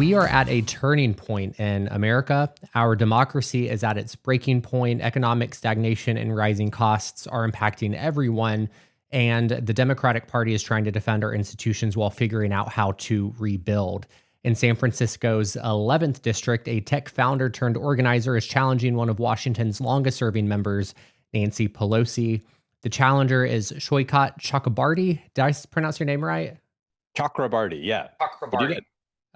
We are at a turning point in America. Our democracy is at its breaking point. Economic stagnation and rising costs are impacting everyone. And the Democratic Party is trying to defend our institutions while figuring out how to rebuild. In San Francisco's 11th district, a tech founder turned organizer is challenging one of Washington's longest serving members, Nancy Pelosi. The challenger is Saikat Chakrabarti. Did I pronounce your name right? Chakrabarti, yeah. But you Chakrabarti. did.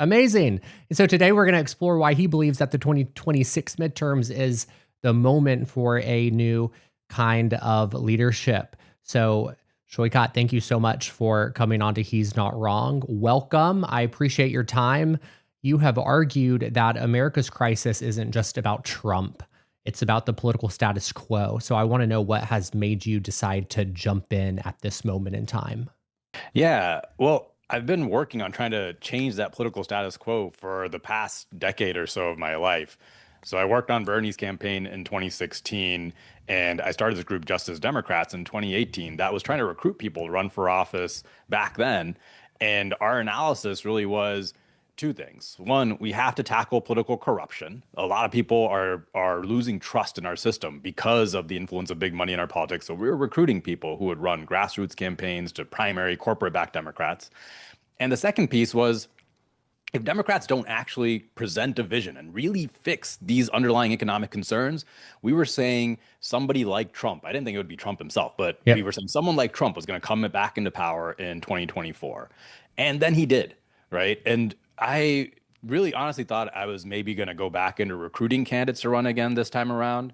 Amazing. And so today we're going to explore why he believes that the 2026 midterms is the moment for a new kind of leadership. So, Saikat, thank you so much for coming on to He's Not Wrong. Welcome. I appreciate your time. You have argued that America's crisis isn't just about Trump. It's about the political status quo. So I want to know what has made you decide to jump in at this moment in time. Yeah. Well, I've been working on trying to change that political status quo for the past decade or so of my life. So I worked on Bernie's campaign in 2016, and I started this group, Justice Democrats, in 2018. That was trying to recruit people to run for office back then. And our analysis really was two things. One, we have to tackle political corruption. A lot of people are losing trust in our system because of the influence of big money in our politics. So we were recruiting people who would run grassroots campaigns to primary corporate-backed Democrats. And the second piece was, if Democrats don't actually present a vision and really fix these underlying economic concerns, we were saying somebody like Trump, I didn't think it would be Trump himself, but we were saying someone like Trump was going to come back into power in 2024. And then he did, right? And I really honestly thought I was maybe going to go back into recruiting candidates to run again this time around.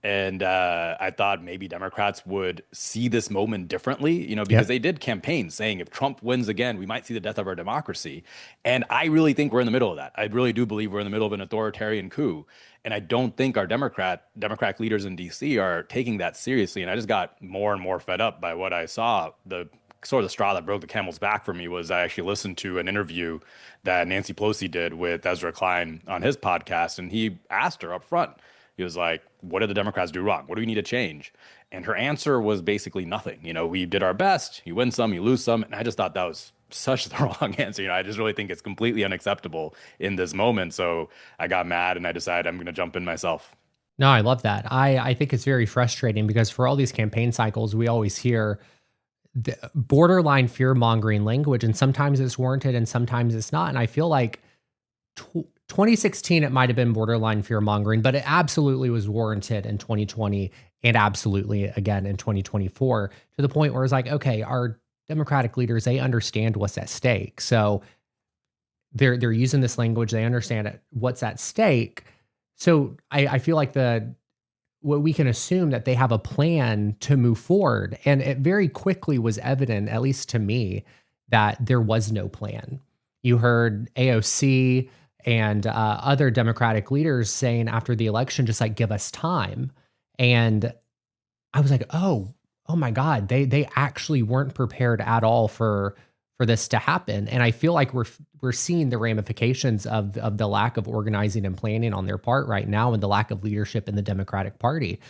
And I thought maybe Democrats would see this moment differently, because they did campaigns saying if Trump wins again, we might see the death of our democracy. And I really think we're in the middle of that. I really do believe we're in the middle of an authoritarian coup. And I don't think our Democratic leaders in D.C. are taking that seriously. And I just got more and more fed up by what I saw. The sort of the straw that broke the camel's back for me was I actually listened to an interview that Nancy Pelosi did with Ezra Klein on his podcast. And he asked her up front, he was like, what did the Democrats do wrong? What do we need to change? And her answer was basically nothing. We did our best. You win some, you lose some. And I just thought that was such the wrong answer. I just really think it's completely unacceptable in this moment. So I got mad and I decided I'm going to jump in myself. No, I love that. I think it's very frustrating because for all these campaign cycles, we always hear the borderline fear-mongering language, and sometimes it's warranted and sometimes it's not. And I feel like 2016, it might have been borderline fear-mongering, but it absolutely was warranted in 2020 and absolutely again in 2024, to the point where it's like, okay, our Democratic leaders, they understand what's at stake. So they're using this language, they understand what's at stake. So I feel like what we can assume that they have a plan to move forward. And it very quickly was evident, at least to me, that there was no plan. You heard AOC and other Democratic leaders saying after the election, just like, give us time. And I was like, oh my God, they actually weren't prepared at all for this to happen. And I feel like we're seeing the ramifications of the lack of organizing and planning on their part right now, and the lack of leadership in the Democratic Party.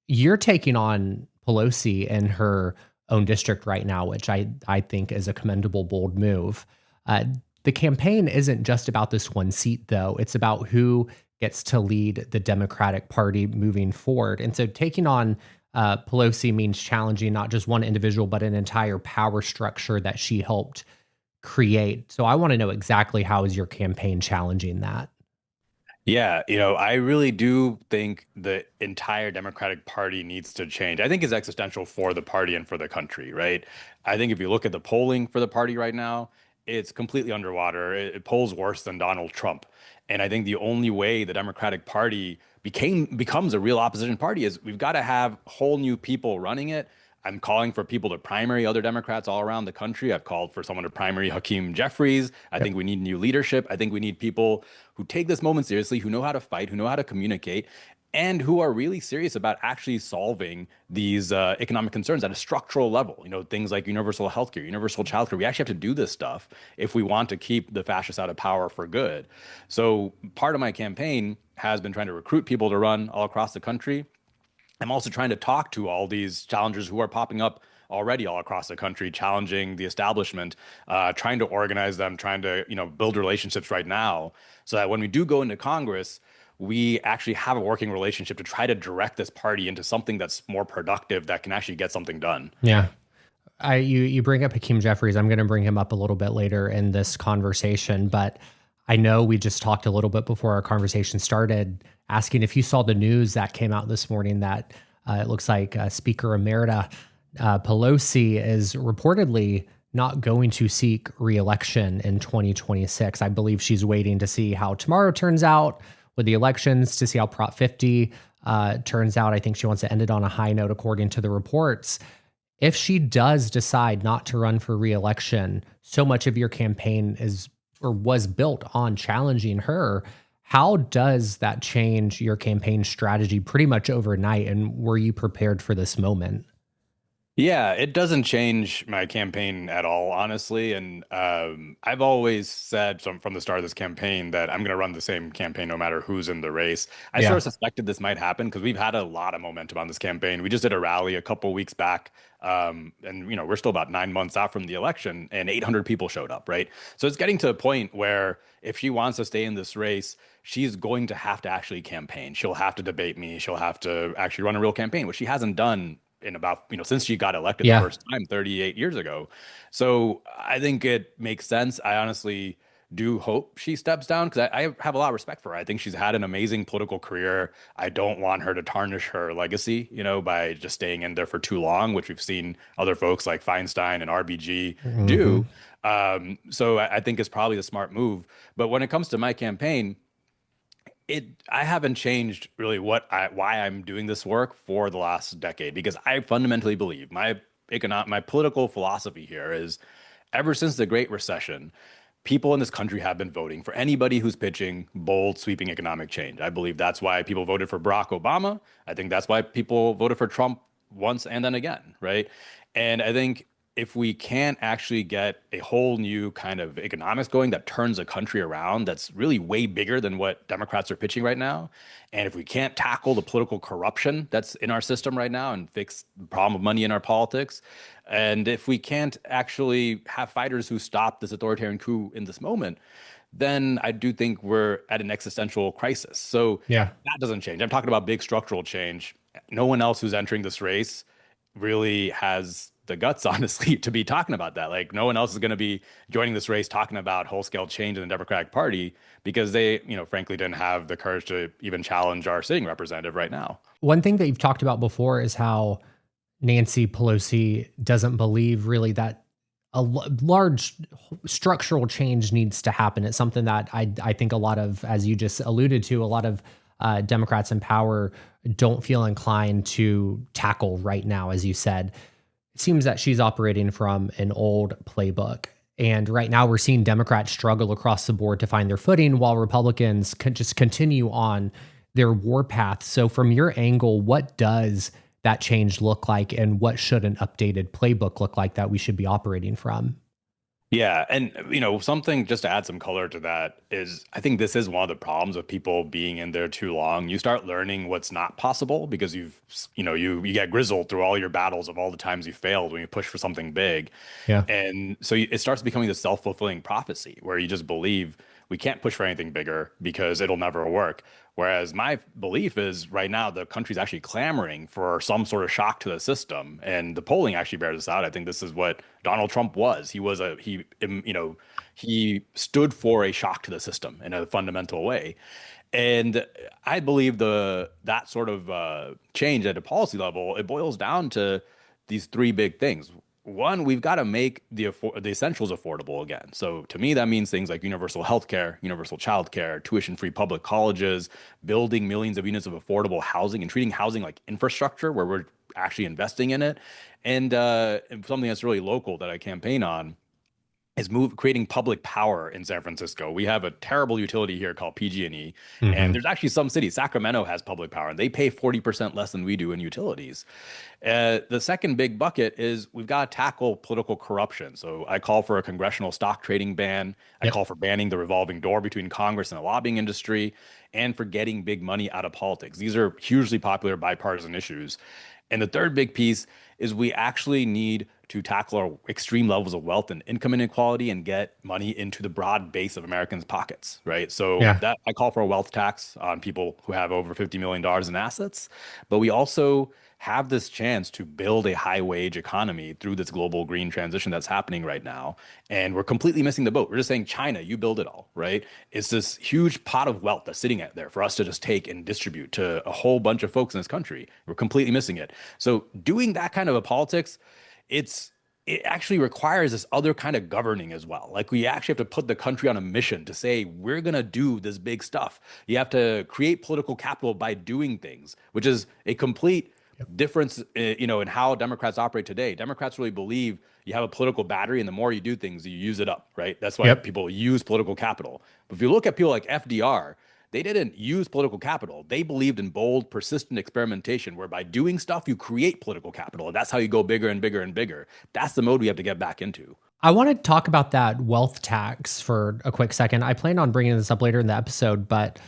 You're taking on Pelosi in her own district right now, which I think is a commendable, bold move. The campaign isn't just about this one seat, though. It's about who gets to lead the Democratic Party moving forward. And so taking on Pelosi means challenging not just one individual, but an entire power structure that she helped create. So I want to know exactly how is your campaign challenging that? Yeah, I really do think the entire Democratic Party needs to change. I think it's existential for the party and for the country, right? I think if you look at the polling for the party right now, it's completely underwater. It polls worse than Donald Trump. And I think the only way the Democratic Party becomes a real opposition party is we've got to have whole new people running it. I'm calling for people to primary other Democrats all around the country. I've called for someone to primary Hakeem Jeffries. I think we need new leadership. I think we need people who take this moment seriously, who know how to fight, who know how to communicate, and who are really serious about actually solving these economic concerns at a structural level. Things like universal healthcare, universal childcare. We actually have to do this stuff if we want to keep the fascists out of power for good. So part of my campaign has been trying to recruit people to run all across the country. I'm also trying to talk to all these challengers who are popping up already all across the country, challenging the establishment, trying to organize them, trying to, build relationships right now, so that when we do go into Congress, we actually have a working relationship to try to direct this party into something that's more productive, that can actually get something done. Yeah. You bring up Hakeem Jeffries. I'm going to bring him up a little bit later in this conversation, but I know we just talked a little bit before our conversation started, asking if you saw the news that came out this morning that it looks like Speaker Emerita Pelosi is reportedly not going to seek re-election in 2026. I believe she's waiting to see how tomorrow turns out with the elections, to see how Prop 50 turns out. I think she wants to end it on a high note, according to the reports. If she does decide not to run for re-election, so much of your campaign is or was built on challenging her. How does that change your campaign strategy pretty much overnight? And were you prepared for this moment? Yeah, it doesn't change my campaign at all, honestly. And I've always said from the start of this campaign that I'm going to run the same campaign no matter who's in the race. I sort Yeah. of suspected this might happen because we've had a lot of momentum on this campaign. We just did a rally a couple weeks back, and we're still about 9 months out from the election, and 800 people showed up, right? So it's getting to a point where if she wants to stay in this race, she's going to have to actually campaign. She'll have to debate me. She'll have to actually run a real campaign, which she hasn't done in about, since she got elected the Yeah. first time 38 years ago. So I think it makes sense. I honestly do hope she steps down because I have a lot of respect for her. I think she's had an amazing political career. I don't want her to tarnish her legacy, by just staying in there for too long, which we've seen other folks like Feinstein and RBG do. Hmm. So I think it's probably the smart move. But when it comes to my campaign, I haven't changed really why I'm doing this work for the last decade, because I fundamentally believe my political philosophy here is, ever since the Great Recession, people in this country have been voting for anybody who's pitching bold, sweeping economic change. I believe that's why people voted for Barack Obama. I think that's why people voted for Trump once and then again, right? And I think if we can't actually get a whole new kind of economics going that turns a country around, that's really way bigger than what Democrats are pitching right now, and if we can't tackle the political corruption that's in our system right now and fix the problem of money in our politics, and if we can't actually have fighters who stop this authoritarian coup in this moment, then I do think we're at an existential crisis. So Yeah. that doesn't change. I'm talking about big structural change. No one else who's entering this race really has the guts, honestly, to be talking about that. Like, no one else is going to be joining this race talking about whole scale change in the Democratic Party, because they, frankly, didn't have the courage to even challenge our sitting representative right now. One thing that you've talked about before is how Nancy Pelosi doesn't believe really that large structural change needs to happen. It's something that I think a lot of, as you just alluded to, a lot of Democrats in power don't feel inclined to tackle right now, as you said. It seems that she's operating from an old playbook. And right now we're seeing Democrats struggle across the board to find their footing, while Republicans can just continue on their warpath. So from your angle, what does that change look like, and what should an updated playbook look like that we should be operating from? Yeah, and something just to add some color to that is, I think this is one of the problems of people being in there too long. You start learning what's not possible because you get grizzled through all your battles of all the times you failed when you push for something big. Yeah. And so it starts becoming this self-fulfilling prophecy where you just believe we can't push for anything bigger because it'll never work. Whereas my belief is, right now the country's actually clamoring for some sort of shock to the system, and the polling actually bears this out. I think this is what Donald Trump was. He stood for a shock to the system in a fundamental way. And I believe that sort of change at a policy level, it boils down to these three big things. One, we've got to make the essentials affordable again. So to me, that means things like universal health care, universal child care, tuition-free public colleges, building millions of units of affordable housing, and treating housing like infrastructure where we're actually investing in it. And something that's really local that I campaign on is creating public power in San Francisco. We have a terrible utility here called PG&E, and Hmm. there's actually some cities. Sacramento has public power, and they pay 40% less than we do in utilities. The second big bucket is we've got to tackle political corruption. So I call for a congressional stock trading ban. I Yep. call for banning the revolving door between Congress and the lobbying industry, and for getting big money out of politics. These are hugely popular bipartisan issues. And the third big piece is we actually need to tackle our extreme levels of wealth and income inequality and get money into the broad base of Americans' pockets, right? So Yeah. that I call for a wealth tax on people who have over $50 million in assets, but we also have this chance to build a high wage economy through this global green transition that's happening right now. And we're completely missing the boat. We're just saying, China, you build it all, right? It's this huge pot of wealth that's sitting out there for us to just take and distribute to a whole bunch of folks in this country. We're completely missing it. So doing that kind of a politics, it's it actually requires this other kind of governing as well. Like we actually have to put the country on a mission to say we're going to do this big stuff. You have to create political capital by doing things, which is a complete difference, in how Democrats operate today. Democrats really believe you have a political battery, and the more you do things, you use it up, right? That's why Yep. people use political capital. But if you look at people like FDR, they didn't use political capital. They believed in bold, persistent experimentation, where by doing stuff, you create political capital. And that's how you go bigger and bigger and bigger. That's the mode we have to get back into. I want to talk about that wealth tax for a quick second. I plan on bringing this up later in the episode, but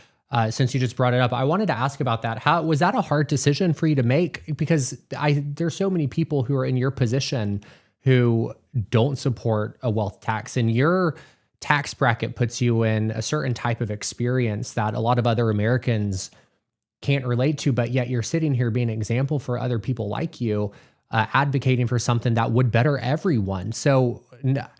since you just brought it up, I wanted to ask about that. How was that a hard decision for you to make? Because there's so many people who are in your position who don't support a wealth tax, and your tax bracket puts you in a certain type of experience that a lot of other Americans can't relate to, but yet you're sitting here being an example for other people like you, advocating for something that would better everyone. So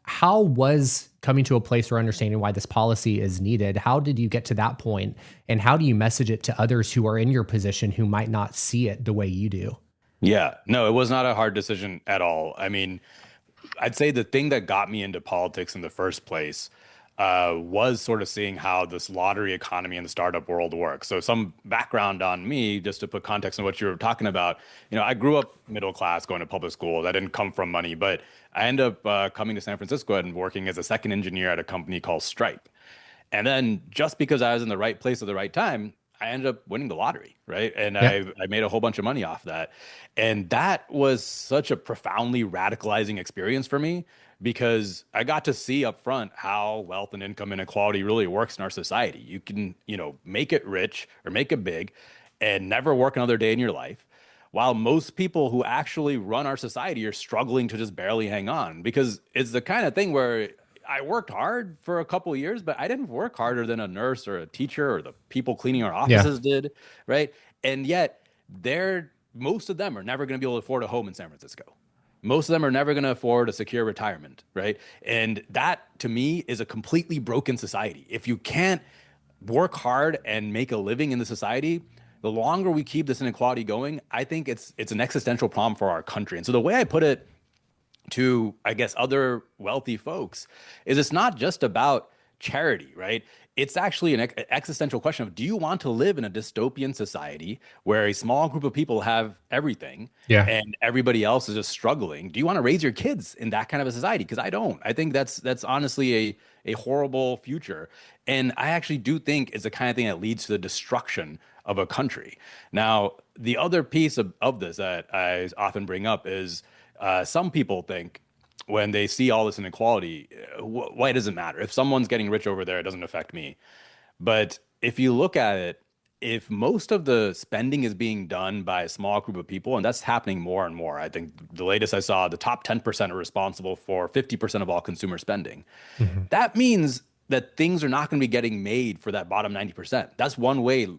how was coming to a place or understanding why this policy is needed? How did you get to that point, and how do you message it to others who are in your position who might not see it the way you do? Yeah, no, it was not a hard decision at all. I mean, I'd say the thing that got me into politics in the first place was sort of seeing how this lottery economy and the startup world works. So some background on me, just to put context on what you were talking about. I grew up middle class, going to public school. That didn't come from money, but I ended up coming to San Francisco and working as a second engineer at a company called Stripe. And then just because I was in the right place at the right time, I ended up winning the lottery, right? And Yeah. I made a whole bunch of money off that. And that was such a profoundly radicalizing experience for me, because I got to see up front how wealth and income inequality really works in our society. You can, make it rich or make it big and never work another day in your life, while most people who actually run our society are struggling to just barely hang on, because it's the kind of thing where I worked hard for a couple of years, but I didn't work harder than a nurse or a teacher or the people cleaning our Yeah. offices did, right? And yet, most of them are never going to be able to afford a home in San Francisco. Most of them are never going to afford a secure retirement, right? And that, to me, is a completely broken society. If you can't work hard and make a living in the society, the longer we keep this inequality going, I think it's an existential problem for our country. And so the way I put it to, I guess, other wealthy folks is it's not just about charity, right? It's actually an existential question of, do you want to live in a dystopian society where a small group of people have everything Yeah. and everybody else is just struggling? Do you want to raise your kids in that kind of a society? Because I don't. I think that's honestly a horrible future. And I actually do think it's the kind of thing that leads to the destruction of a country. Now, the other piece of this that I often bring up is some people think when they see all this inequality, why does it matter? If someone's getting rich over there, it doesn't affect me. But if you look at it, if most of the spending is being done by a small group of people, and that's happening more and more, I think the latest I saw, the top 10% are responsible for 50% of all consumer spending. Mhm. That means that things are not going to be getting made for that bottom 90%. That's one way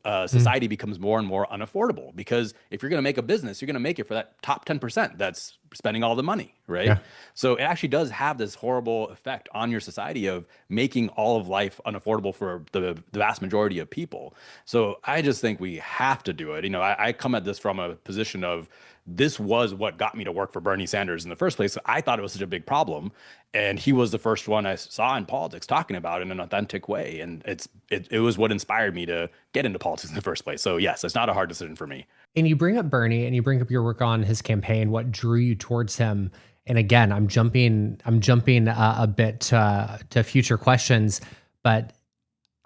Mm. society becomes more and more unaffordable, because if you're going to make a business, you're going to make it for that top 10% that's spending all the money, right? Yeah. So it actually does have this horrible effect on your society of making all of life unaffordable for the vast majority of people. So I just think we have to do it. I come at this from a position of, this was what got me to work for Bernie Sanders in the first place. I thought it was such a big problem, and he was the first one I saw in politics talking about it in an authentic way. And it was what inspired me to get into politics in the first place. So yes, it's not a hard decision for me. And you bring up Bernie and you bring up your work on his campaign, what drew you towards him. And again, I'm jumping a bit to future questions, but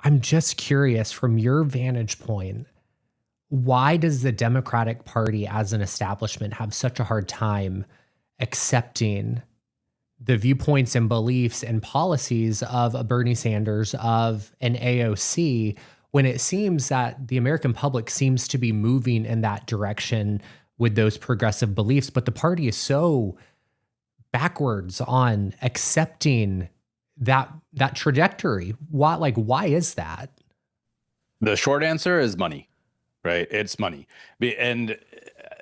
I'm just curious from your vantage point, why does the Democratic Party as an establishment have such a hard time accepting the viewpoints and beliefs and policies of a Bernie Sanders, of an AOC, when it seems that the American public seems to be moving in that direction with those progressive beliefs, but the party is so backwards on accepting that trajectory. Why is that? The short answer is money, right? It's money. And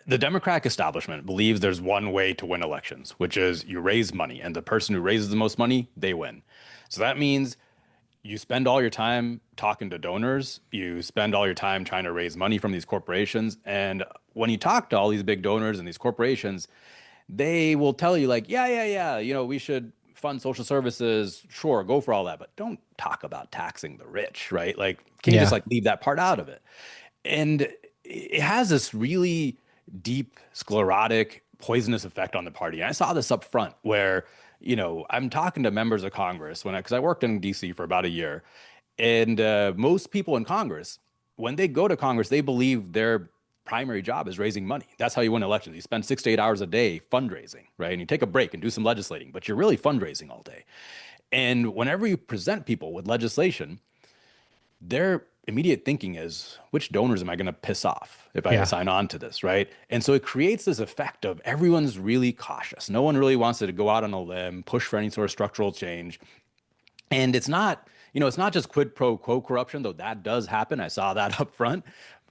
the Democratic establishment believes there's one way to win elections, which is you raise money, and the person who raises the most money, they win. So that means you spend all your time talking to donors, you spend all your time trying to raise money from these corporations. And when you talk to all these big donors and these corporations, they will tell you, like, yeah, we should fund social services. Sure, go for all that, but don't talk about taxing the rich, right? Like, can you just Yeah. like leave that part out of it? And it has this really deep, sclerotic, poisonous effect on the party. And I saw this up front where, I'm talking to members of Congress because I worked in DC for about a year. And most people in Congress, when they go to Congress, they believe their primary job is raising money. That's how you win elections. You spend 6 to 8 hours a day fundraising, right? And you take a break and do some legislating, but you're really fundraising all day. And whenever you present people with legislation, their immediate thinking is, which donors am I going to piss off if I Yeah. sign on to this, right? And so it creates this effect of everyone's really cautious. No one really wants to go out on a limb, push for any sort of structural change. And it's not just quid pro quo corruption, though that does happen. I saw that up front.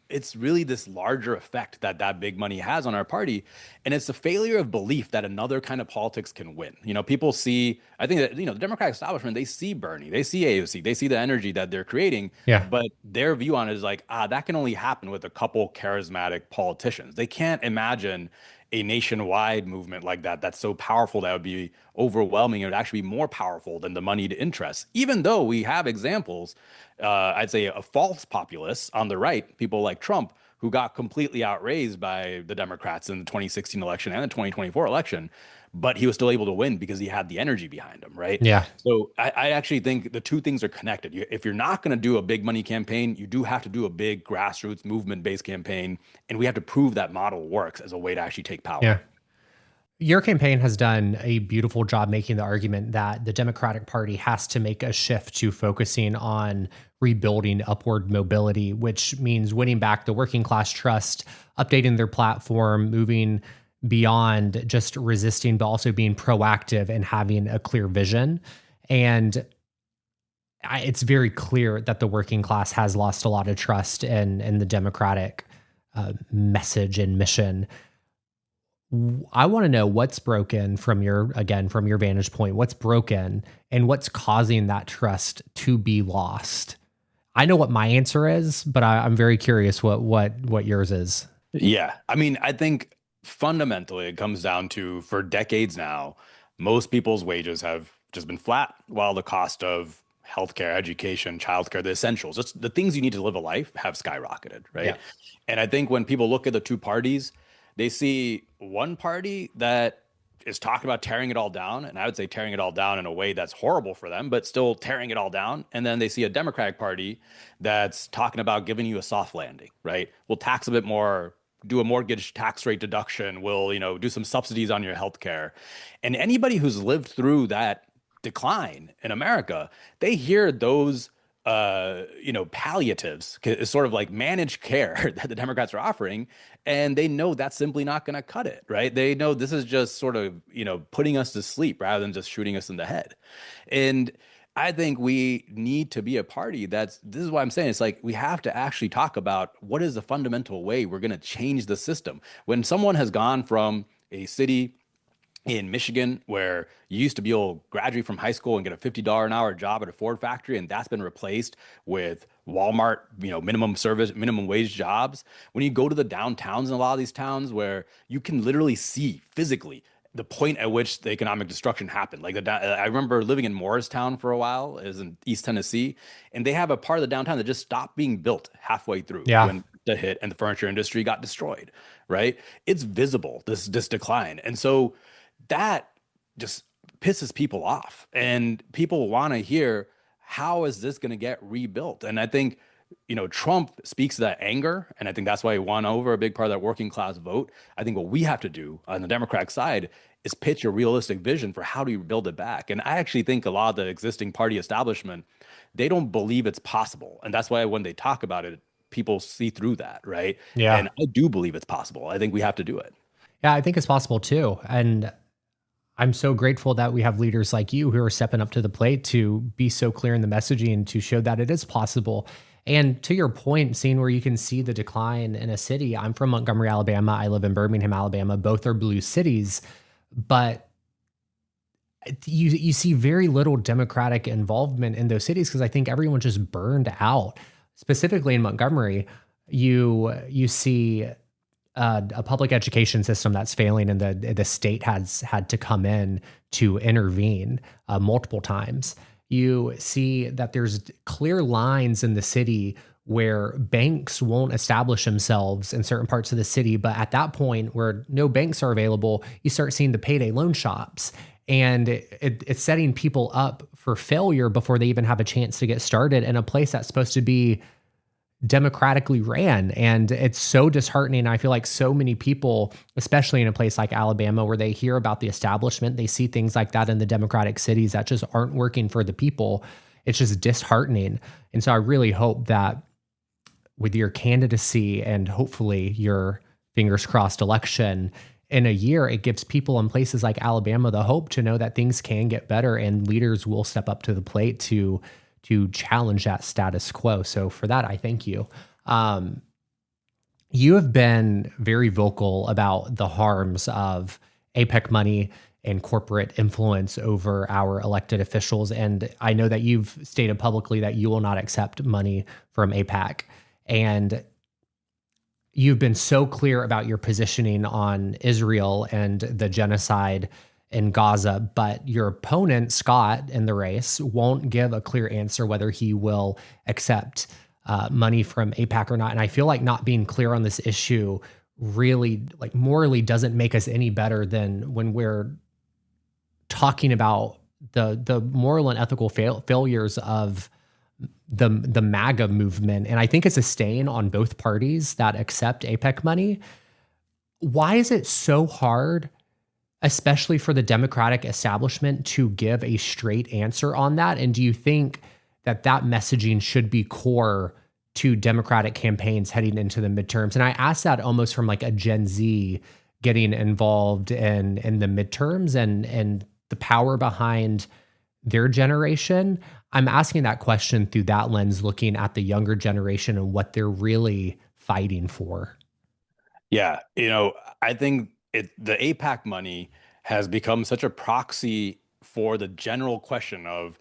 It's really this larger effect that big money has on our party. And it's a failure of belief that another kind of politics can win. People see, I think that, the Democratic establishment, they see Bernie, they see AOC, they see the energy that they're creating, Yeah. but their view on it is like, that can only happen with a couple charismatic politicians. They can't imagine a nationwide movement like that that's so powerful that would be overwhelming. It would actually be more powerful than the moneyed interests, even though we have examples, I'd say a false populists on the right, people like Trump, who got completely outraised by the Democrats in the 2016 election and the 2024 election, but he was still able to win because he had the energy behind him, right? Yeah. So I actually think the two things are connected. If you're not going to do a big money campaign, you do have to do a big grassroots movement-based campaign, and we have to prove that model works as a way to actually take power. Yeah. Your campaign has done a beautiful job making the argument that the Democratic Party has to make a shift to focusing on rebuilding upward mobility, which means winning back the working class trust, updating their platform, moving beyond just resisting, but also being proactive and having a clear vision. And it's very clear that the working class has lost a lot of trust in the Democratic message and mission. I want to know what's broken from your vantage point. What's broken and what's causing that trust to be lost? I know what my answer is, but I'm very curious what yours is. Yeah. I mean, I think fundamentally it comes down to, for decades now, most people's wages have just been flat while the cost of healthcare, education, childcare, the essentials, just the things you need to live a life, have skyrocketed, Yeah. right? And I think when people look at the two parties, they see one party that is talking about tearing it all down, and I would say tearing it all down in a way that's horrible for them, but still tearing it all down. And then they see a Democratic Party that's talking about giving you a soft landing, right? We'll tax a bit more, do a mortgage tax rate deduction, we'll, do some subsidies on your healthcare. And anybody who's lived through that decline in America, they hear those palliatives is sort of like managed care that the Democrats are offering, and they know that's simply not going to cut it, right? They know this is just sort of, putting us to sleep rather than just shooting us in the head. And I think we need to be a party this is what I'm saying. It's like we have to actually talk about what is the fundamental way we're going to change the system. When someone has gone from a city in Michigan where you used to be able to graduate from high school and get a $50 an hour job at a Ford factory, and that's been replaced with Walmart, minimum wage jobs. When you go to the downtowns in a lot of these towns where you can literally see physically the point at which the economic destruction happened. I remember living in Morristown for a while, is in East Tennessee, and they have a part of the downtown that just stopped being built halfway through Yeah. when the hit and the furniture industry got destroyed, right? It's visible, this decline. And so that just pisses people off, and people want to hear, how is this going to get rebuilt? And I think, Trump speaks to that anger, and I think that's why he won over a big part of that working class vote. I think what we have to do on the Democratic side is pitch a realistic vision for how do you build it back. And I actually think a lot of the existing party establishment, they don't believe it's possible, and that's why when they talk about it, people see through that, right? Yeah. And I do believe it's possible. I think we have to do it. Yeah, I think it's possible too. And I'm so grateful that we have leaders like you who are stepping up to the plate to be so clear in the messaging and to show that it is possible. And to your point, seeing where you can see the decline in a city, I'm from Montgomery, Alabama. I live in Birmingham, Alabama. Both are blue cities, but you see very little Democratic involvement in those cities because I think everyone's just burned out. Specifically in Montgomery, you see a public education system that's failing, and the state has had to come in to intervene multiple times. You see that there's clear lines in the city where banks won't establish themselves in certain parts of the city, but at that point where no banks are available, you start seeing the payday loan shops. And it's setting people up for failure before they even have a chance to get started in a place that's supposed to be democratically ran. And it's so disheartening. I feel like so many people, especially in a place like Alabama, where they hear about the establishment, they see things like that in the democratic cities that just aren't working for the people. It's just disheartening. And so I really hope that with your candidacy and hopefully your fingers crossed election in a year, it gives people in places like Alabama the hope to know that things can get better and leaders will step up to the plate to challenge that status quo. So for that, I thank you. You have been very vocal about the harms of APEC money and corporate influence over our elected officials. And I know that you've stated publicly that you will not accept money from APEC. And you've been so clear about your positioning on Israel and the genocide in Gaza, but your opponent, Scott, in the race won't give a clear answer whether he will accept money from AIPAC or not. And I feel like not being clear on this issue really, like, morally doesn't make us any better than when we're talking about the moral and ethical failures of the MAGA movement. And I think it's a stain on both parties that accept APEC money. Why is it so hard, especially for the Democratic establishment, to give a straight answer on that? And do you think that that messaging should be core to Democratic campaigns heading into the midterms? And I ask that almost from like a Gen Z getting involved in the midterms and the power behind their generation. I'm asking that question through that lens, looking at the younger generation and what they're really fighting for. Yeah, I think the APAC money has become such a proxy for the general question of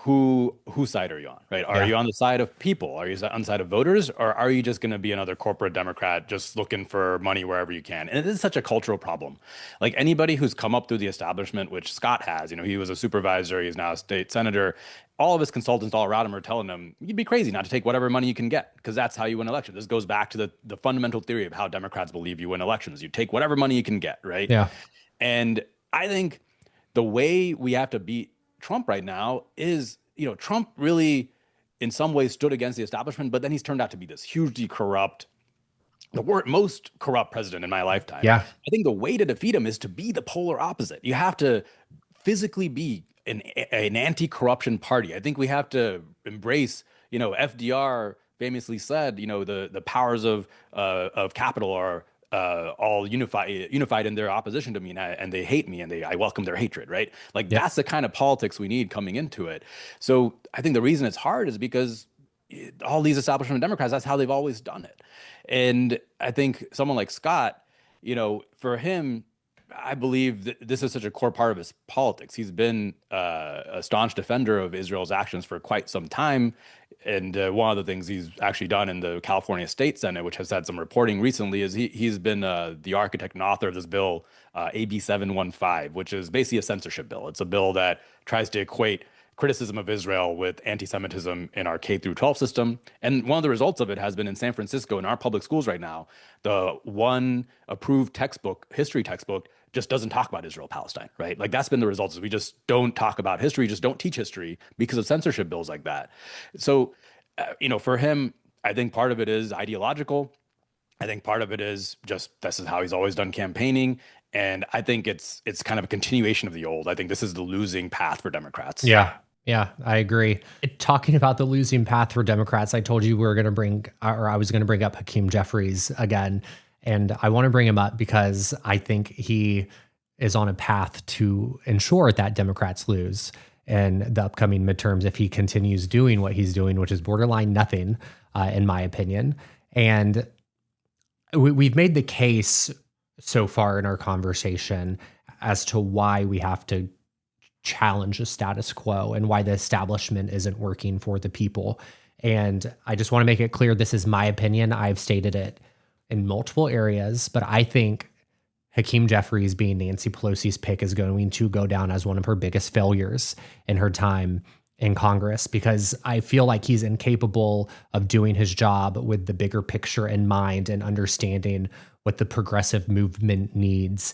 whose side are you on, right? Are Yeah. you on the side of people? Are you on the side of voters? Or are you just going to be another corporate Democrat just looking for money wherever you can? And it is such a cultural problem. Like anybody who's come up through the establishment, which Scott has, he was a supervisor, he's now a state senator. All of his consultants all around him are telling him, you'd be crazy not to take whatever money you can get, because that's how you win elections. This goes back to the fundamental theory of how Democrats believe you win elections. You take whatever money you can get, right? Yeah. And I think the way we have to beat Trump right now is, Trump really, in some ways, stood against the establishment, but then he's turned out to be this hugely corrupt, most corrupt president in my lifetime. Yeah. I think the way to defeat him is to be the polar opposite. You have to physically be an anti-corruption party. I think we have to embrace, FDR famously said, the powers of capital are all unified in their opposition to me, and they hate me, and I welcome their hatred, right? Like that's the kind of politics we need coming into it. So I think the reason it's hard is because all these establishment Democrats, that's how they've always done it. And I think someone like Scott, for him, I believe that this is such a core part of his politics. He's been a staunch defender of Israel's actions for quite some time. And one of the things he's actually done in the California State Senate, which has had some reporting recently, is he's been the architect and author of this bill, AB 715, which is basically a censorship bill. It's a bill that tries to equate criticism of Israel with anti-Semitism in our K through 12 system. And one of the results of it has been in San Francisco, in our public schools right now, the one approved textbook, history textbook, just doesn't talk about Israel Palestine, right? Like that's been the results, is we just don't talk about history, just don't teach history because of censorship bills like that. So, for him, I think part of it is ideological. I think part of it is just this is how he's always done campaigning. And I think it's kind of a continuation of the old. I think this is the losing path for Democrats. Yeah. Yeah, I agree. Talking about the losing path for Democrats, I told you we were going to bring, or I was going to bring up Hakeem Jeffries again. And I want to bring him up because I think he is on a path to ensure that Democrats lose in the upcoming midterms if he continues doing what he's doing, which is borderline nothing, in my opinion. And we've made the case so far in our conversation as to why we have to challenge the status quo and why the establishment isn't working for the people. And I just want to make it clear this is my opinion. I've stated it in multiple areas, but I think Hakeem Jeffries being Nancy Pelosi's pick is going to go down as one of her biggest failures in her time in Congress, because I feel like he's incapable of doing his job with the bigger picture in mind and understanding what the progressive movement needs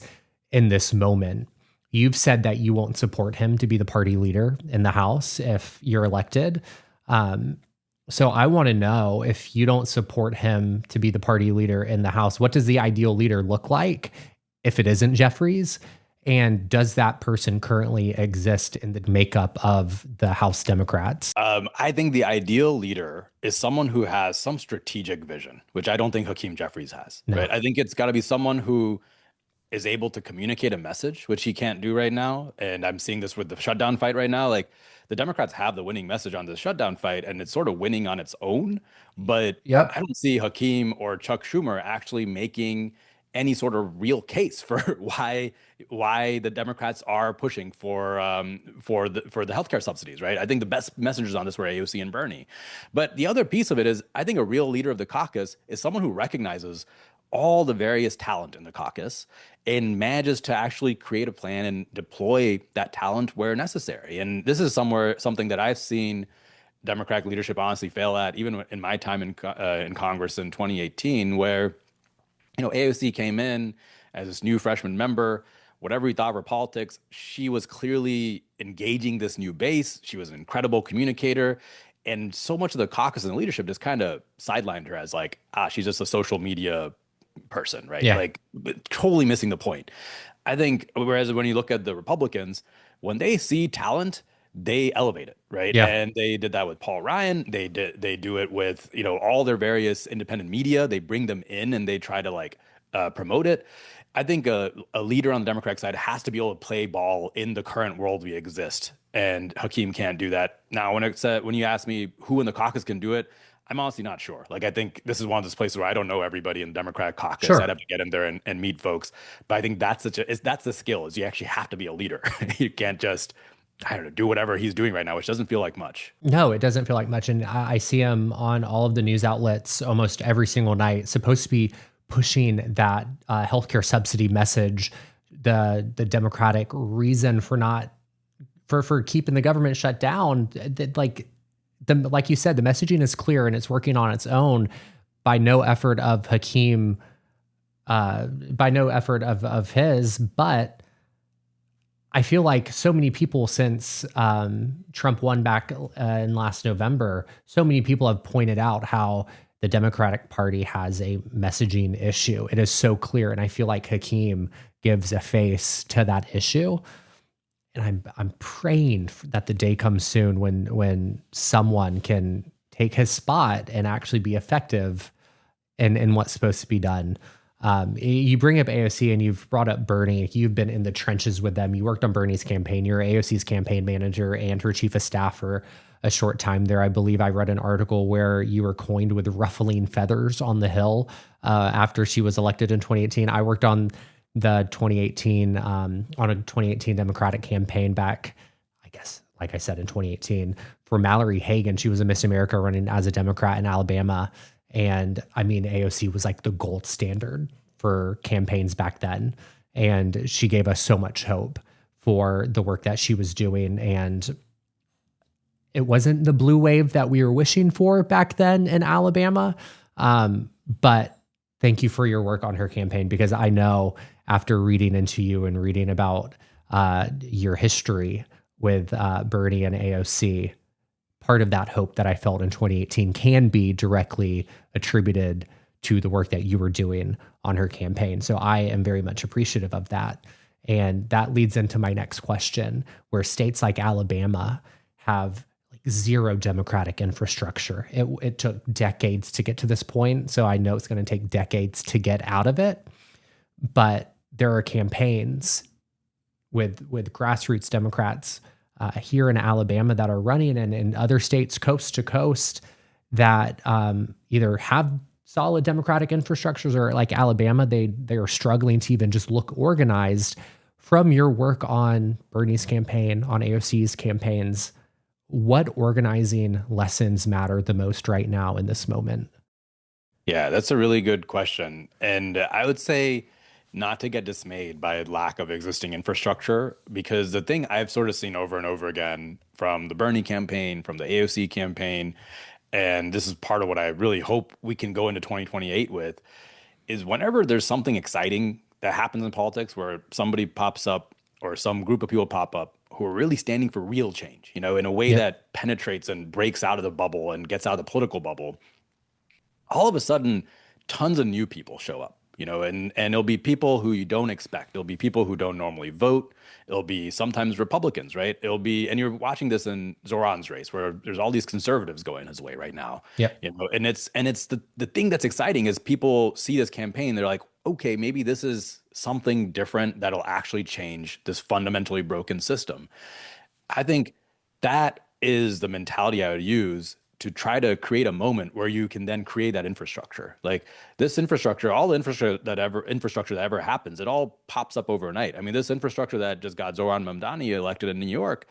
in this moment. You've said that you won't support him to be the party leader in the House if you're elected. So I want to know, if you don't support him to be the party leader in the House, what does the ideal leader look like if it isn't Jeffries? And does that person currently exist in the makeup of the House Democrats? I think the ideal leader is someone who has some strategic vision, which I don't think Hakeem Jeffries has, No. right? I think it's got to be someone who is able to communicate a message, which he can't do right now. And I'm seeing this with the shutdown fight right now. Like, the Democrats have the winning message on the shutdown fight, and it's sort of winning on its own. But Yep. I don't see Hakeem or Chuck Schumer actually making any sort of real case for why the Democrats are pushing for the healthcare subsidies, right? I think the best messengers on this were AOC and Bernie. But the other piece of it is, I think a real leader of the caucus is someone who recognizes all the various talent in the caucus and manages to actually create a plan and deploy that talent where necessary. And this is something that I've seen Democratic leadership honestly fail at, even in my time in Congress in 2018, where AOC came in as this new freshman member. Whatever we thought of her politics, she was clearly engaging this new base. She was an incredible communicator. And so much of the caucus and the leadership just kind of sidelined her as like, she's just a social media person, right? Yeah. Like, totally missing the point. I think, whereas when you look at the Republicans, when they see talent, they elevate it, right? Yeah. And they did that with Paul Ryan. They do it with, all their various independent media. They bring them in and they try to like promote it. I think a leader on the Democratic side has to be able to play ball in the current world we exist. And Hakeem can't do that. Now, when you ask me who in the caucus can do it, I'm honestly not sure. Like, I think this is one of those places where I don't know everybody in the Democratic caucus. Sure. I'd have to get in there and meet folks. But I think that's the skill, is you actually have to be a leader. You can't just, I don't know, do whatever he's doing right now, which doesn't feel like much. No, it doesn't feel like much. And I see him on all of the news outlets almost every single night, supposed to be pushing that healthcare subsidy message, the Democratic reason for not for keeping the government shut down. Like you said, the messaging is clear and it's working on its own by no effort of Hakeem, by no effort of his. But I feel like so many people since Trump won back in last November, so many people have pointed out how the Democratic Party has a messaging issue. It is so clear, and I feel like Hakeem gives a face to that issue. And I'm praying that the day comes soon when someone can take his spot and actually be effective in what's supposed to be done. You bring up AOC and you've brought up Bernie. You've been in the trenches with them. You worked on Bernie's campaign. You're AOC's campaign manager and her chief of staff for a short time there. I believe I read an article where you were coined with ruffling feathers on the Hill after she was elected in 2018. I worked on the 2018 on a 2018 Democratic campaign back, I guess, like I said, in 2018 for Mallory Hagan. She was a Miss America running as a Democrat in Alabama. And I mean, AOC was like the gold standard for campaigns back then. And she gave us so much hope for the work that she was doing. And it wasn't the blue wave that we were wishing for back then in Alabama. But thank you for your work on her campaign, because I know after reading into you and reading about your history with Bernie and AOC, part of that hope that I felt in 2018 can be directly attributed to the work that you were doing on her campaign. So I am very much appreciative of that. And that leads into my next question, where states like Alabama have like zero democratic infrastructure. It took decades to get to this point, so I know it's going to take decades to get out of it. But there are campaigns with grassroots Democrats here in Alabama that are running, and in other states coast to coast that either have solid democratic infrastructures, or like Alabama, they are struggling to even just look organized. From your work on Bernie's campaign, on AOC's campaigns, what organizing lessons matter the most right now in this moment? Yeah, that's a really good question. And I would say not to get dismayed by lack of existing infrastructure, because the thing I've sort of seen over and over again from the Bernie campaign, from the AOC campaign, and this is part of what I really hope we can go into 2028 with, is whenever there's something exciting that happens in politics where somebody pops up or some group of people pop up who are really standing for real change, in a way Yep. that penetrates and breaks out of the bubble and gets out of the political bubble, all of a sudden tons of new people show up, and it'll be people who you don't expect. It'll be people who don't normally vote. It'll be sometimes Republicans, right? It'll be, and you're watching this in Zoran's race where there's all these conservatives going his way right now, Yep. and it's the thing that's exciting is people see this campaign. They're like, okay, maybe this is something different that'll actually change this fundamentally broken system. I think that is the mentality I would use to try to create a moment where you can then create that infrastructure. Like this infrastructure, all the infrastructure that ever happens, it all pops up overnight. I mean, this infrastructure that just got Zoran Mamdani elected in New York,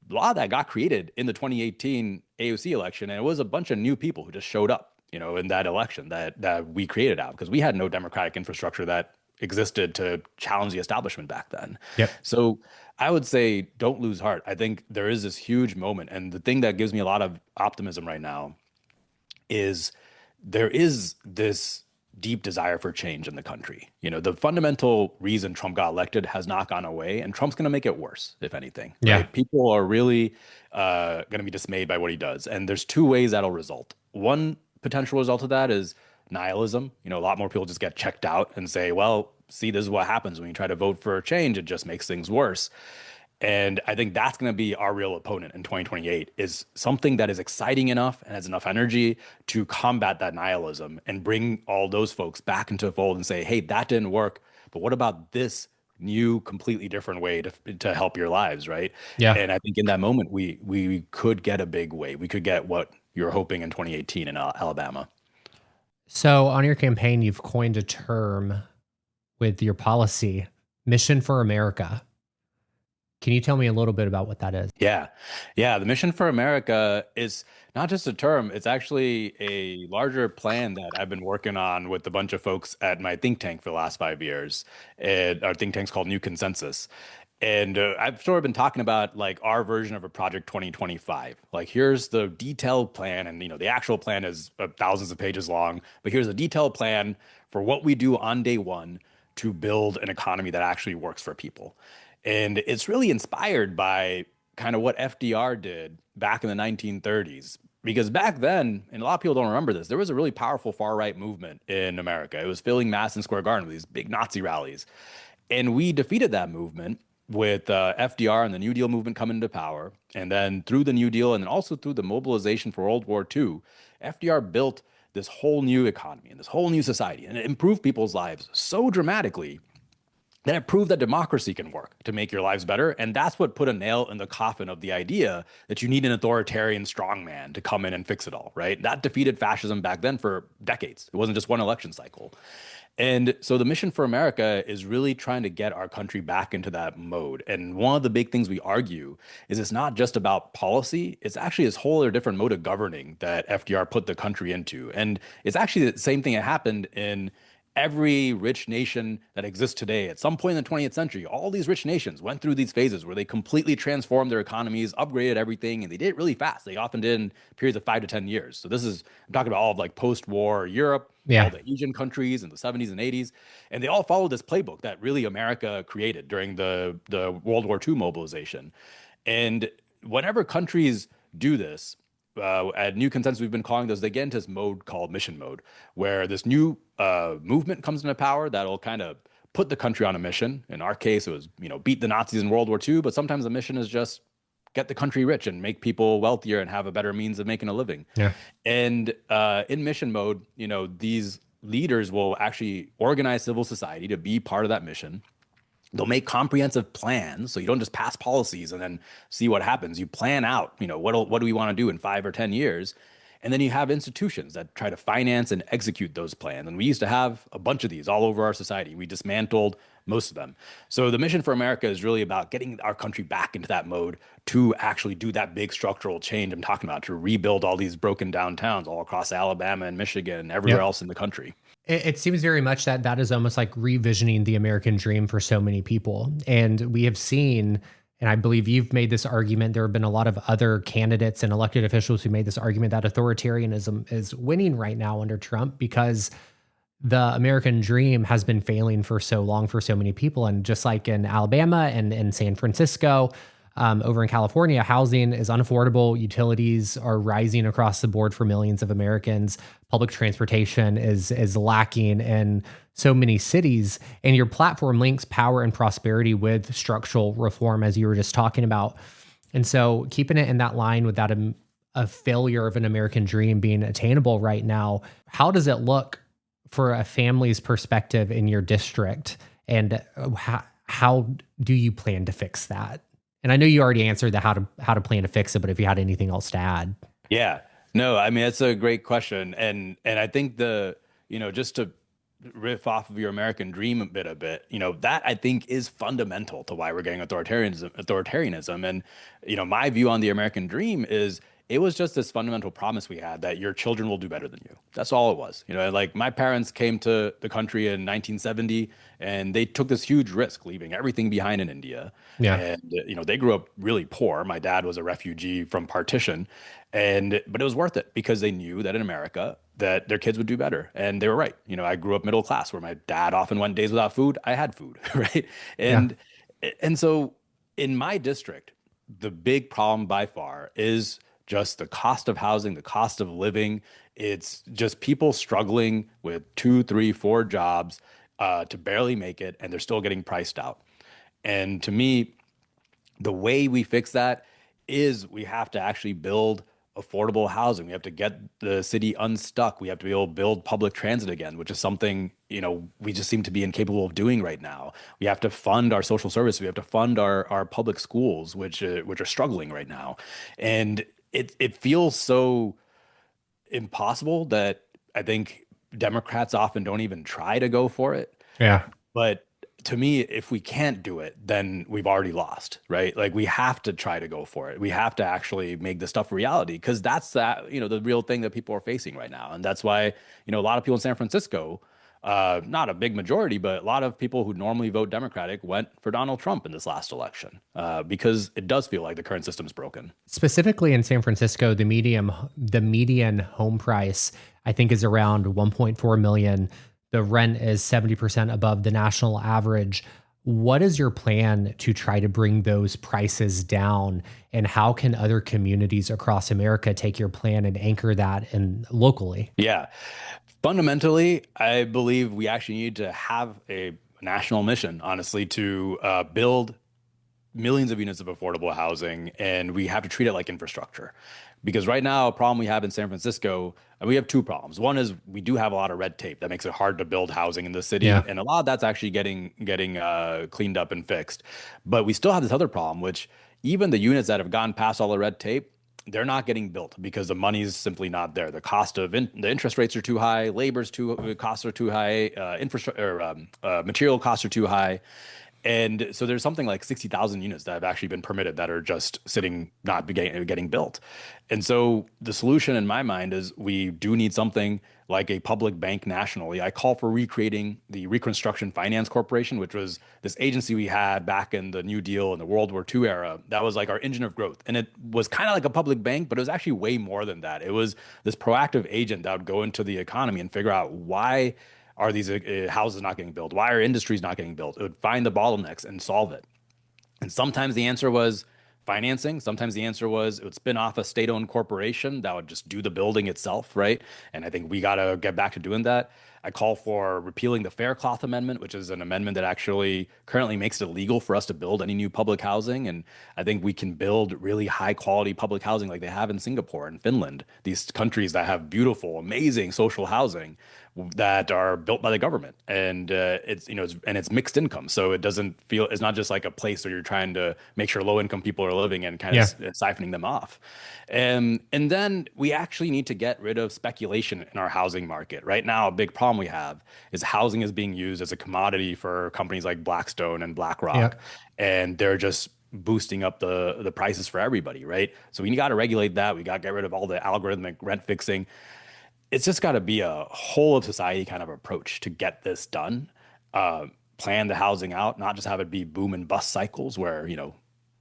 a lot of that got created in the 2018 AOC election, and it was a bunch of new people who just showed up, in that election that we created out because we had no democratic infrastructure that existed to challenge the establishment back then. Yep. So I would say don't lose heart. I think there is this huge moment, and the thing that gives me a lot of optimism right now is there is this deep desire for change in the country. The fundamental reason Trump got elected has not gone away, and Trump's going to make it worse, if anything, Yeah. right? People are really going to be dismayed by what he does. And there's two ways that'll result. One potential result of that is nihilism. A lot more people just get checked out and say, well, see, this is what happens when you try to vote for a change. It just makes things worse. And I think that's going to be our real opponent in 2028 is something that is exciting enough and has enough energy to combat that nihilism and bring all those folks back into the fold and say, hey, that didn't work. But what about this new, completely different way to help your lives, right? Yeah. And I think in that moment, we could get a big way. We could get what you're hoping in 2018 in Alabama. So on your campaign, you've coined a term with your policy, Mission for America. Can you tell me a little bit about what that is? Yeah. Yeah. The Mission for America is not just a term, it's actually a larger plan that I've been working on with a bunch of folks at my think tank for the last 5 years. And our think tank's called New Consensus. And I've sort of been talking about like our version of a Project 2025. Like, here's the detailed plan. And, the actual plan is thousands of pages long, but here's a detailed plan for what we do on day one to build an economy that actually works for people. And it's really inspired by kind of what FDR did back in the 1930s. Because back then, and a lot of people don't remember this, there was a really powerful far right movement in America. It was filling Madison Square Garden with these big Nazi rallies. And we defeated that movement with FDR and the New Deal movement coming into power. And then through the New Deal and then also through the mobilization for World War II, FDR built this whole new economy and this whole new society. And it improved people's lives so dramatically then it proved that democracy can work to make your lives better. And that's what put a nail in the coffin of the idea that you need an authoritarian strongman to come in and fix it all, right? That defeated fascism back then for decades. It wasn't just one election cycle. And so the Mission for America is really trying to get our country back into that mode. And one of the big things we argue is it's not just about policy, it's actually this whole other different mode of governing that FDR put the country into. And it's actually the same thing that happened in every rich nation that exists today. At some point in the 20th century, all these rich nations went through these phases where they completely transformed their economies, upgraded everything, and they did it really fast. They often did in periods of 5 to 10 years. So I'm talking about all of like post-war Europe, all Yeah. the Asian countries in the 70s and 80s, and they all followed this playbook that really America created during the World War II mobilization. And whenever countries do this, at New Consensus, we've been calling those, they get into this mode called mission mode, where this new movement comes into power that'll kind of put the country on a mission. In our case, it was, beat the Nazis in World War II, but sometimes the mission is just get the country rich and make people wealthier and have a better means of making a living. Yeah. And in mission mode, these leaders will actually organize civil society to be part of that mission. They'll make comprehensive plans, so you don't just pass policies and then see what happens. You plan out, what do we want to do in 5 or 10 years, and then you have institutions that try to finance and execute those plans. And we used to have a bunch of these all over our society. We dismantled most of them. So the mission for America is really about getting our country back into that mode to actually do that big structural change I'm talking about, to rebuild all these broken downtowns all across Alabama and Michigan and everywhere Yep. else in the country. It seems very much that that is almost like revisioning the American dream for so many people. And we have seen, and I believe you've made this argument, there have been a lot of other candidates and elected officials who made this argument that authoritarianism is winning right now under Trump because the American dream has been failing for so long for so many people. And just like in Alabama and in San Francisco, over in California, housing is unaffordable. Utilities are rising across the board for millions of Americans. Public transportation is lacking in so many cities. And your platform links power and prosperity with structural reform, as you were just talking about. And so keeping it in that line without a failure of an American dream being attainable right now, how does it look for a family's perspective in your district? And how do you plan to fix that? And I know you already answered the how to plan to fix it, but if you had anything else to add. Yeah. No, I mean, that's a great question. And I think just to riff off of your American dream a bit, that I think is fundamental to why we're getting authoritarianism. And, my view on the American dream is it was just this fundamental promise we had that your children will do better than you. That's all it was. Like my parents came to the country in 1970 and they took this huge risk leaving everything behind in India. Yeah. And, they grew up really poor. My dad was a refugee from partition, but it was worth it because they knew that in America that their kids would do better. And they were right. I grew up middle class where my dad often went days without food. I had food, right? Yeah. And so in my district, the big problem by far is just the cost of housing, the cost of living. It's just people struggling with 2, 3, 4 jobs to barely make it, and they're still getting priced out. And to me, the way we fix that is we have to actually build affordable housing. We have to get the city unstuck. We have to be able to build public transit again, which is something, we just seem to be incapable of doing right now. We have to fund our social service. We have to fund our public schools, which are struggling right now. And it feels so impossible that I think Democrats often don't even try to go for it. Yeah. But to me, if we can't do it, then we've already lost, right? Like we have to try to go for it. We have to actually make this stuff reality because that's the real thing that people are facing right now. And that's why, a lot of people in San Francisco, not a big majority, but a lot of people who normally vote Democratic went for Donald Trump in this last election because it does feel like the current system is broken. Specifically in San Francisco, the median home price, I think, is around 1.4 million. The rent is 70% above the national average. What is your plan to try to bring those prices down? And how can other communities across America take your plan and anchor that in locally? Yeah. Fundamentally, I believe we actually need to have a national mission, honestly, to build millions of units of affordable housing, and we have to treat it like infrastructure. Because right now, a problem we have in San Francisco, and we have 2 problems. One is we do have a lot of red tape that makes it hard to build housing in the city, Yeah. and a lot of that's actually getting cleaned up and fixed. But we still have this other problem, which even the units that have gone past all the red tape, they're not getting built because the money's simply not there. The cost of the interest rates are too high, costs are too high, material costs are too high. And so there's something like 60,000 units that have actually been permitted that are just sitting, not getting built. And so the solution in my mind is we do need something like a public bank nationally. I call for recreating the Reconstruction Finance Corporation, which was this agency we had back in the New Deal and the World War II era. That was like our engine of growth. And it was kind of like a public bank, but it was actually way more than that. It was this proactive agent that would go into the economy and figure out why are these houses not getting built? Why are industries not getting built? It would find the bottlenecks and solve it. And sometimes the answer was financing. Sometimes the answer was it would spin off a state-owned corporation that would just do the building itself, right? And I think we got to get back to doing that. I call for repealing the Faircloth Amendment, which is an amendment that actually currently makes it illegal for us to build any new public housing. And I think we can build really high quality public housing like they have in Singapore and Finland, these countries that have beautiful, amazing social housing that are built by the government. And it's mixed income. So it doesn't feel, it's not just like a place where you're trying to make sure low income people are living and kind of Yeah. siphoning them off. And then we actually need to get rid of speculation in our housing market. Right now, a big problem we have is housing is being used as a commodity for companies like Blackstone and Yeah. BlackRock, and they're just boosting up the prices for everybody, right? So we got to regulate that. We got to get rid of all the algorithmic rent fixing. It's just got to be a whole of society kind of approach to get this done. Plan the housing out, not just have it be boom and bust cycles where,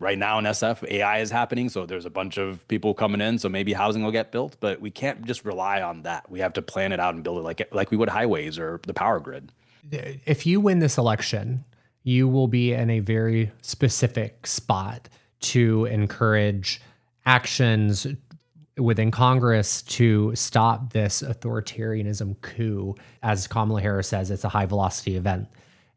right now in SF, AI is happening. So there's a bunch of people coming in. So maybe housing will get built, but we can't just rely on that. We have to plan it out and build it like we would highways or the power grid. If you win this election, you will be in a very specific spot to encourage actions within Congress to stop this authoritarianism coup. As Kamala Harris says, it's a high velocity event.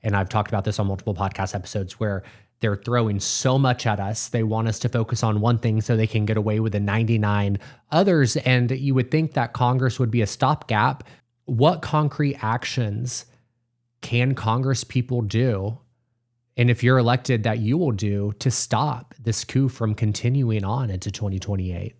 And I've talked about this on multiple podcast episodes where they're throwing so much at us. They want us to focus on one thing so they can get away with the 99 others. And you would think that Congress would be a stopgap. What concrete actions can Congress people do? And if you're elected, that you will do to stop this coup from continuing on into 2028?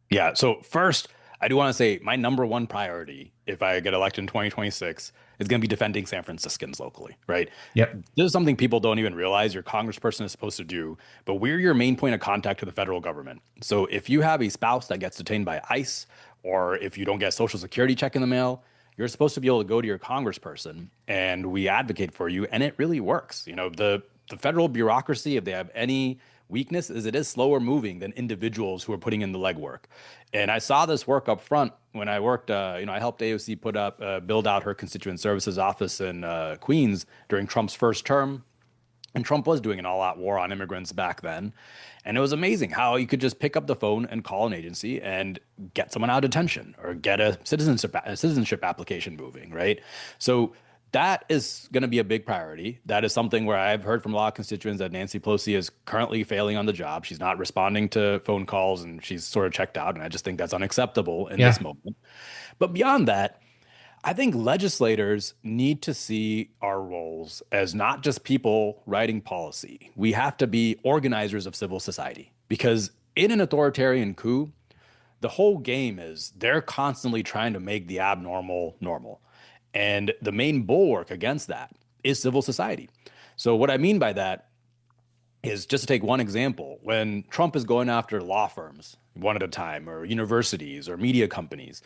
Yeah. So first, I do want to say my number one priority if I get elected in 2026 is going to be defending San Franciscans locally, right? Yep. This is something people don't even realize your congressperson is supposed to do, but we're your main point of contact to the federal government. So if you have a spouse that gets detained by ICE, or if you don't get a social security check in the mail, you're supposed to be able to go to your congressperson and we advocate for you. And it really works. The federal bureaucracy, if they have any weakness, is it is slower moving than individuals who are putting in the legwork. And I saw this work up front when I worked, I helped AOC build out her constituent services office in Queens during Trump's first term. And Trump was doing an all-out war on immigrants back then. And it was amazing how you could just pick up the phone and call an agency and get someone out of detention or get a citizenship application moving, right? So that is going to be a big priority. That is something where I've heard from a lot of constituents that Nancy Pelosi is currently failing on the job. She's not responding to phone calls and she's sort of checked out. And I just think that's unacceptable in this moment. But beyond that, I think legislators need to see our roles as not just people writing policy. We have to be organizers of civil society because in an authoritarian coup, the whole game is they're constantly trying to make the abnormal normal. And the main bulwark against that is civil society. So what I mean by that is just to take one example, when Trump is going after law firms one at a time, or universities or media companies,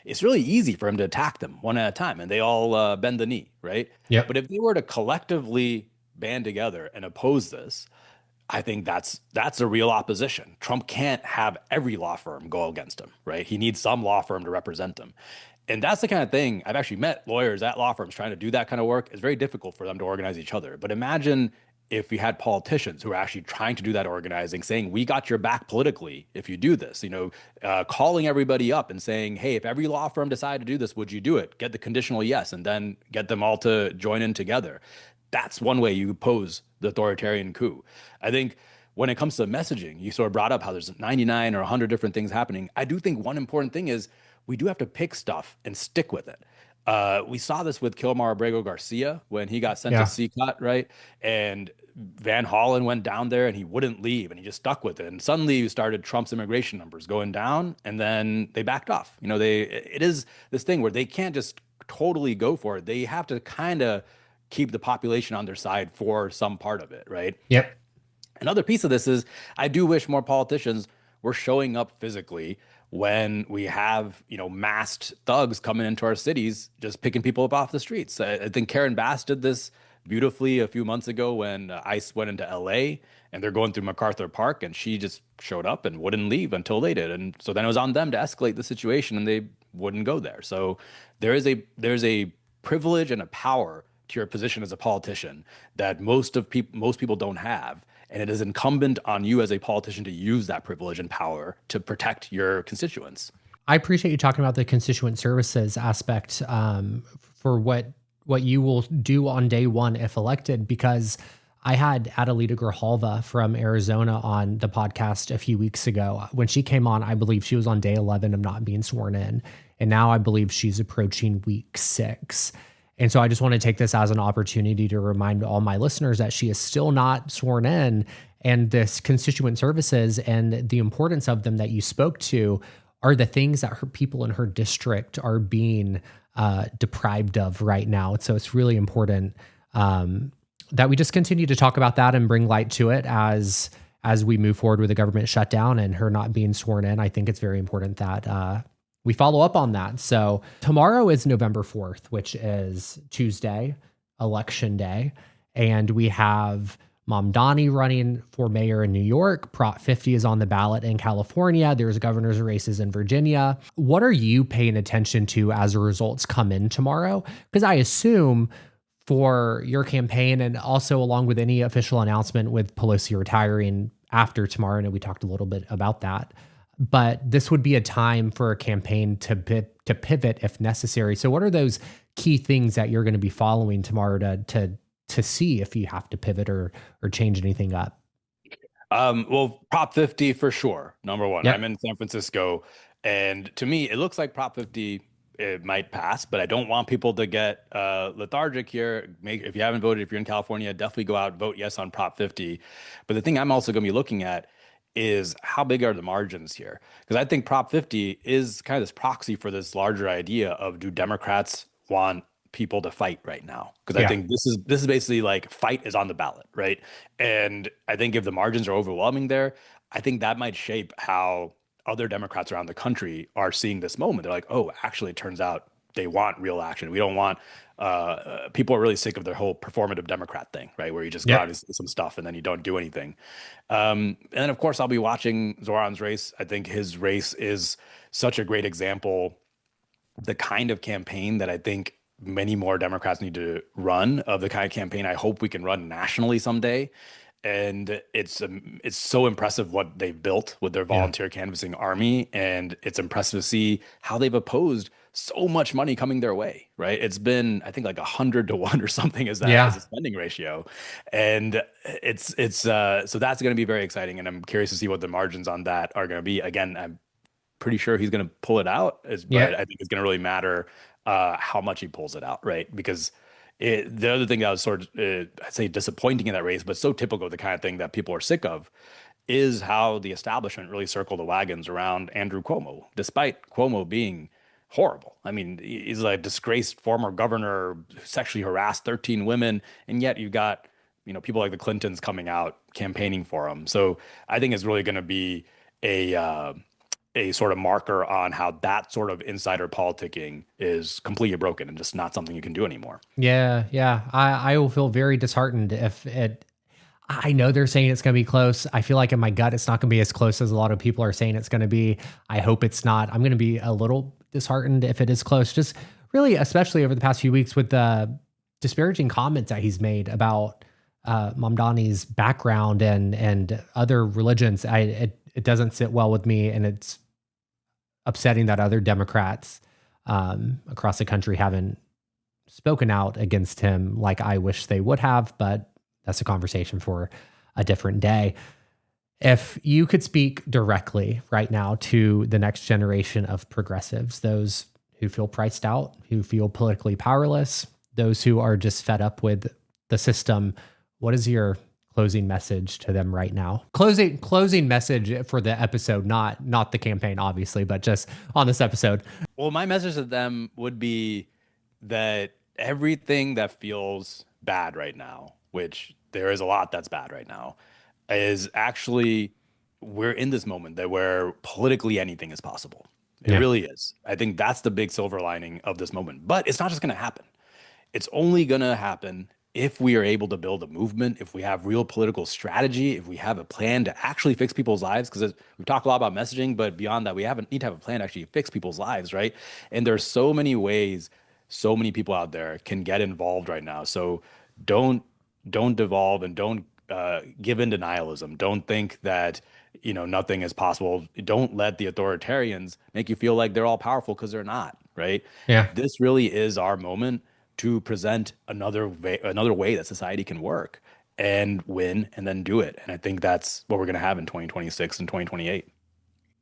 it's really easy for him to attack them one at a time and they all bend the knee, right? Yep. But if they were to collectively band together and oppose this, I think that's a real opposition. Trump can't have every law firm go against him, right? He needs some law firm to represent him. And that's the kind of thing I've actually met lawyers at law firms trying to do that kind of work. It's very difficult for them to organize each other. But imagine if we had politicians who are actually trying to do that organizing, saying, we got your back politically if you do this, calling everybody up and saying, hey, if every law firm decided to do this, would you do it? Get the conditional yes, and then get them all to join in together. That's one way you oppose the authoritarian coup. I think when it comes to messaging, you sort of brought up how there's 99 or 100 different things happening. I do think one important thing is we do have to pick stuff and stick with it. We saw this with Kilmar Abrego Garcia when he got sent to CCOT, right? And Van Hollen went down there and he wouldn't leave and he just stuck with it. And suddenly you started Trump's immigration numbers going down and then they backed off. It is this thing where they can't just totally go for it. They have to kind of keep the population on their side for some part of it, right? Yep. Another piece of this is I do wish more politicians were showing up physically when we have, masked thugs coming into our cities, just picking people up off the streets. I think Karen Bass did this beautifully a few months ago when ICE went into LA and they're going through MacArthur Park and she just showed up and wouldn't leave until they did. And so then it was on them to escalate the situation and they wouldn't go there. So there's a privilege and a power to your position as a politician that most people don't have. And it is incumbent on you as a politician to use that privilege and power to protect your constituents. I appreciate you talking about the constituent services aspect for what you will do on day one if elected, because I had Adelita Grijalva from Arizona on the podcast a few weeks ago. When she came on, I believe she was on day 11 of not being sworn in. And now I believe she's approaching week 6. And so I just want to take this as an opportunity to remind all my listeners that she is still not sworn in. And this constituent services and the importance of them that you spoke to are the things that her people in her district are being deprived of right now. So it's really important that we just continue to talk about that and bring light to it as we move forward with the government shutdown and her not being sworn in. I think it's very important that we follow up on that. So tomorrow is November 4th, which is Tuesday, election day. And we have Mamdani running for mayor in New York. Prop 50 is on the ballot in California. There's governor's races in Virginia. What are you paying attention to as the results come in tomorrow? Because I assume for your campaign and also along with any official announcement with Pelosi retiring after tomorrow, and we talked a little bit about that, but this would be a time for a campaign to pivot if necessary. So what are those key things that you're going to be following tomorrow to see if you have to pivot or change anything up? Well, Prop 50 for sure. Number one, Yep. I'm in San Francisco, and to me, it looks like Prop 50 it might pass, but I don't want people to get lethargic here. If you haven't voted, if you're in California, definitely go out and vote yes on Prop 50. But the thing I'm also going to be looking at is how big are the margins here? Because I think Prop 50 is kind of this proxy for this larger idea of, do Democrats want people to fight right now? Because I Yeah. think this is basically like fight is on the ballot, right? And I think if the margins are overwhelming there, I think that might shape how other Democrats around the country are seeing this moment. They're like, oh, actually, it turns out they want real action. We don't want people are really sick of their whole performative Democrat thing, right? Where you just go out Yep. and say some stuff and then you don't do anything. And then, of course, I'll be watching Zoran's race. I think his race is such a great example of the kind of campaign that I think many more Democrats need to run, of the kind of campaign I hope we can run nationally someday. And it's so impressive what they've built with their Yeah. volunteer canvassing army, and it's impressive to see how they've opposed so much money coming their way. Right? It's been, I think, like 100 to 1 or something as that as Yeah. a spending ratio, and it's so that's going to be very exciting, and I'm curious to see what the margins on that are going to be. Again, I'm pretty sure he's going to pull it out, but Yep. I think it's going to really matter how much he pulls it out, right? Because the other thing that was sort of, I'd say, disappointing in that race, but so typical of the kind of thing that people are sick of, is how the establishment really circled the wagons around Andrew Cuomo, despite Cuomo being horrible. I mean, he's like a disgraced former governor who sexually harassed 13 women, and yet you've got, people like the Clintons coming out campaigning for him. So I think it's really going to be a sort of marker on how that sort of insider politicking is completely broken and just not something you can do anymore. Yeah. Yeah. I will feel very disheartened if it. I know they're saying it's going to be close. I feel like in my gut, it's not going to be as close as a lot of people are saying it's going to be. I hope it's not. I'm going to be a little disheartened if it is close. Just really, especially over the past few weeks with the disparaging comments that he's made about Mamdani's background and other religions. It doesn't sit well with me, and it's upsetting that other Democrats across the country haven't spoken out against him like I wish they would have, but that's a conversation for a different day. If you could speak directly right now to the next generation of progressives, those who feel priced out, who feel politically powerless, those who are just fed up with the system, what is your closing message to them right now? Closing message for the episode, not the campaign, obviously, but just on this episode. Well, my message to them would be that everything that feels bad right now, which there is a lot that's bad right now, is actually, we're in this moment that where politically anything is possible. It Yeah. really is. I think that's the big silver lining of this moment. But it's not just going to happen. It's only going to happen if we are able to build a movement, if we have real political strategy, if we have a plan to actually fix people's lives. Because we've talked a lot about messaging, but beyond that, we need to have a plan to actually fix people's lives, right? And there's so many ways, so many people out there can get involved right now. So don't don't devolve and don't give in denialism. Don't think that, nothing is possible. Don't let the authoritarians make you feel like they're all powerful, because they're not, right? Yeah. This really is our moment to present another way that society can work and win, and then do it. And I think that's what we're going to have in 2026 and 2028.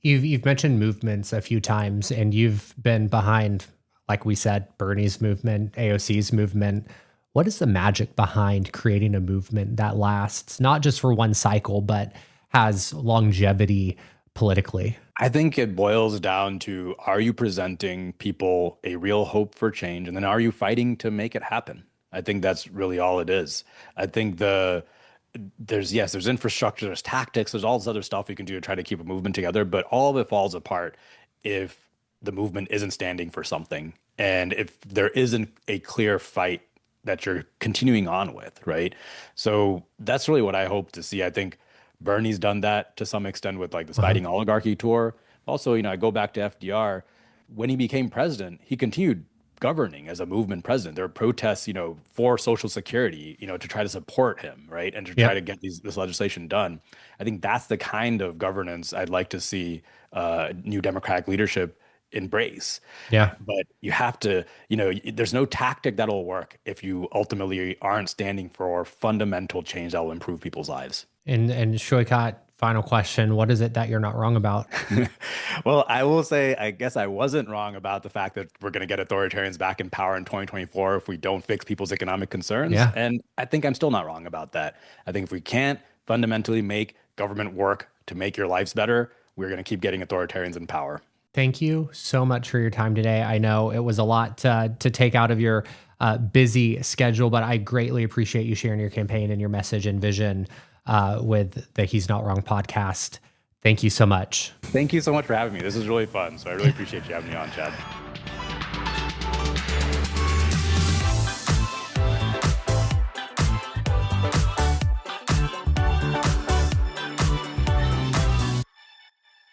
You've mentioned movements a few times, and you've been behind, like we said, Bernie's movement, AOC's movement. What is the magic behind creating a movement that lasts not just for one cycle, but has longevity politically? I think it boils down to, are you presenting people a real hope for change? And then are you fighting to make it happen? I think that's really all it is. I think there's infrastructure, there's tactics, there's all this other stuff you can do to try to keep a movement together, but all of it falls apart if the movement isn't standing for something, and if there isn't a clear fight that you're continuing on with, right? So that's really what I hope to see. I think Bernie's done that to some extent with like this Uh-huh. fighting oligarchy tour. Also, I go back to FDR. When he became president, he continued governing as a movement president. There were protests, for Social Security, to try to support him, right? And to try to Yep. get this legislation done. I think that's the kind of governance I'd like to see new Democratic leadership embrace. Yeah. But you have to, there's no tactic that'll work if you ultimately aren't standing for fundamental change that will improve people's lives. And Shoykat, final question. What is it that you're not wrong about? Well, I will say, I guess I wasn't wrong about the fact that we're going to get authoritarians back in power in 2024 if we don't fix people's economic concerns. Yeah. And I think I'm still not wrong about that. I think if we can't fundamentally make government work to make your lives better, we're going to keep getting authoritarians in power. Thank you so much for your time today. I know it was a lot to take out of your busy schedule, but I greatly appreciate you sharing your campaign and your message and vision with the He's Not Wrong podcast. Thank you so much. Thank you so much for having me. This is really fun. So I really appreciate you having me on, Chad.